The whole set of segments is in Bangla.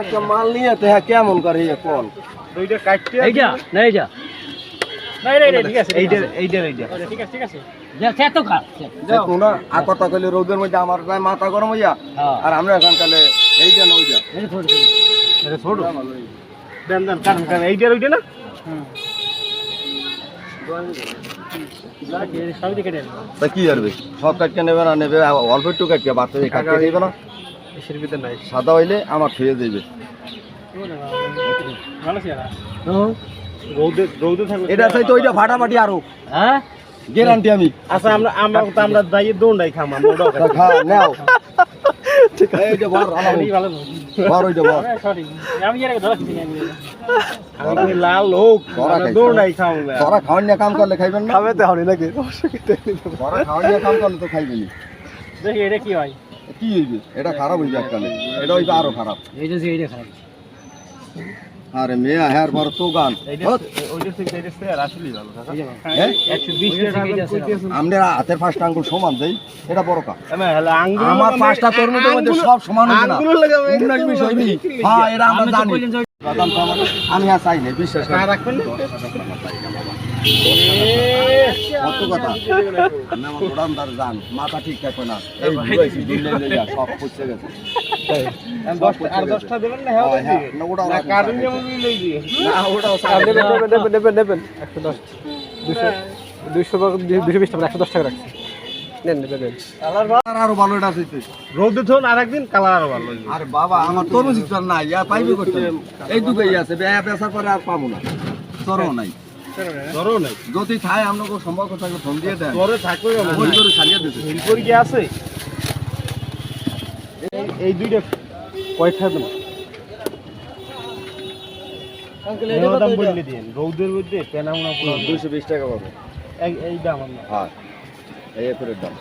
একটা মাল নিয়ে তো হ্যাঁ কেমন করে কোন দুইটা কাটতে এইটা না এইটা ঠিক আছে এইটা ঠিক আছে দেখে তো কাট দেখো না আর কথা কইলে রোদের মধ্যে আমার প্রায় মাথা গরম হইয়া আর আমরা এখন কালে এইটা না ওইটা এটা ছোট দেন কারণ এইটা ওইটা না তা কি করবে সব কাটকে নেবে না নেবে অল্প একটু কাটকে বাচ্চা কাটকে দেবে না এর ভিতরে নাই সাদা হইলে আমার খেয়ে দেবে রৌদে থাকবে এটা চাই তো ওইটা ফাটাফাটি আরো হ্যাঁ গ্যারান্টি আমি আচ্ছা আমরা দাইয়ে দৌড়াই খাম আমরা খা নাও ঠিক আছে এই যে বড় ভালো বড় ওইটা বড় আমি লাল লোক দৌড়াই খাম তোরা খাওয়ান নিয়ে কাম করলে খাইবেন না খাবে তো হনি নাকি তোরা খাওয়ান নিয়ে কাম করলে তো খাইবেনি দেখি এটা কি হয় কি হইবে এটা খারাপ হইবে একটা এটা হইবে আরো খারাপ এইটা যে এইটা খারাপ আরে মেয়া হ্যার বড় তো গান ওইটা থেকে এটা স্যার আসলে ভালো কাকা হ্যাঁ 120 টাকা কইতেছেন আমরা হাতের পাঁচটা আঙ্গুল সমান দেই এটা বড় কা না হলো আঙ্গুল আমার পাঁচটা তরমুজের মধ্যে সব সমান হইবে না আঙ্গুল লাগাবে 19 হইবি হ্যাঁ এটা আমরা জানি বাদাম তো আমার আমি আর চাই না বিশ্বাস না কর রাখবেন কত কথা আমি আমার দোকানদার জান মাথা ঠিক থাকে না এই বুঝাইছি দিল্লি লইয়া সব পড়ছে গেছে 10টা দেবেন না হ্যাঁ না ওটা না কার্টুন যেমন লই দিয়ে না ওটাও নেবেন 110 220 টাকা 110 টাকা রাখছি নেন আরো ভালো এটা আছে রোদে থন আরেকদিন কালার আরো ভালো আরে বাবা আমার তরমুজ তো নাই ইয়া পাইবে করতে এই দুটোই আছে বেচার পরে আর পাবো না তরও নাই ধরো নাই যদি খায় আপনাকে সম্পর্ক থাকলে ফোন দিয়ে দেন ধরে থাকবে ফোন করে ছাড়িয়ে দিতে হিল করে কি আছে এই দুইটা কয় থাকবে না দাম বললে দিন রৌদের মধ্যে পেনামনা পুরো 220 টাকা পাবো এই দাম আমরা হ্যাঁ এই একুরের দাম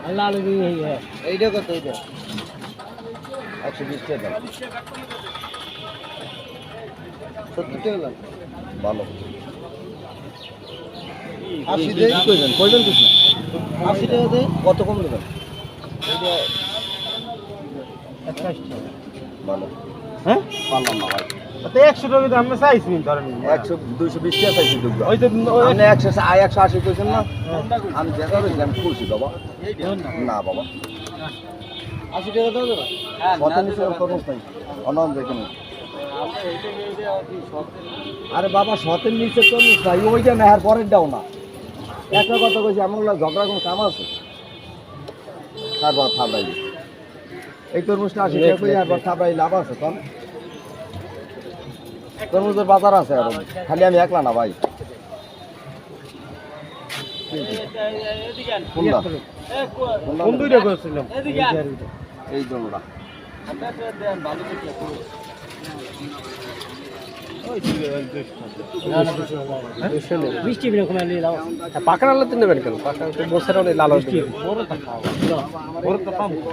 আল্লাহ আলু এইটা কত এইটা 120 টাকা দাম 70 টাকা দাম ভালো 80 দেই কইবেন কইবেন কিছু 80 টাকা দেই কত কম দেবেন এটা 21 টাকা ভালো হ্যাঁ পারলাম না ভাই তো 100 টাকা দাম আমরা চাইছি ধরেন 100 220 টাকা চাইছি দুটো ওই তো আপনি 180 কইছেন না আমি দেখা হইলাম খুশি বাবা না বাবা 80 টাকা দাও দাদা কত নিচে তরমুজ নাই অনন দেখেন আরে বাবা শতের নিচে তরমুজ নাই ওইটা না আর পরের দাও না একটা কথা কইছি এমন লাগে ঝগড়া কোনো কাম আছে তারপর থাবাই এই তরমুজটা 80 টাকা কই আর থাবাই লাভ আছে তখন তরমুজের বাজার আছে আর খালি আমি একলা না ভাই কোনটা কোন দুইটা করেছিলাম এই দোলটা বৃষ্টি বিনা কোনো নিয়ে দাও পাকা নালে তো নেবেন কেন পাকা বছর লাল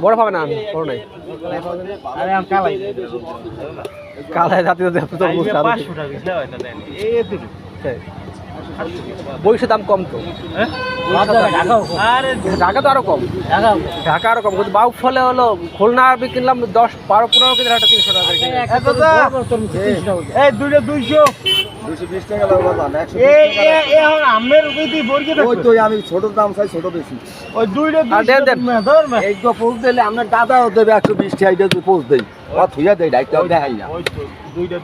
বড় পাবে না আমি বড় নাই আরে আম কালাই কালায় জাতীয় বইসের দাম কম তো ঢাকা তো আরো কম ঢাকা আরো কম কিন্তু বাউ ফলে হলো খুলনা কিনলাম 10-12-15 কেজি একটা 300 টাকা এই দুইটা 220 টাকা লাগবে না 120 টাকা আমের কইতি বর্গে ওই তো আমি ছোট দাম চাই ছোট বেশি ওই দুইটা দেন এই তো পোস্ট দিলে আপনার দাদাও দেবে 120 টাকা যদি পোস্ট দেই ও থুইয়া দেই ডাইরেক্ট দেখাই না ওই তো দুইটা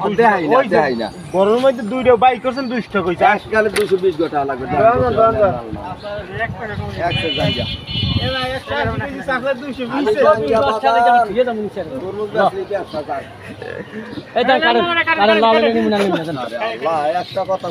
দেখাই না গরমের মধ্যে দুইটা বাইক করছেন 200 টাকা কইছে আজকাল 220 টাকা লাগবে একশো জায়গা এই তার কারণ লাল নিমুনা নিমুনা একটা কথা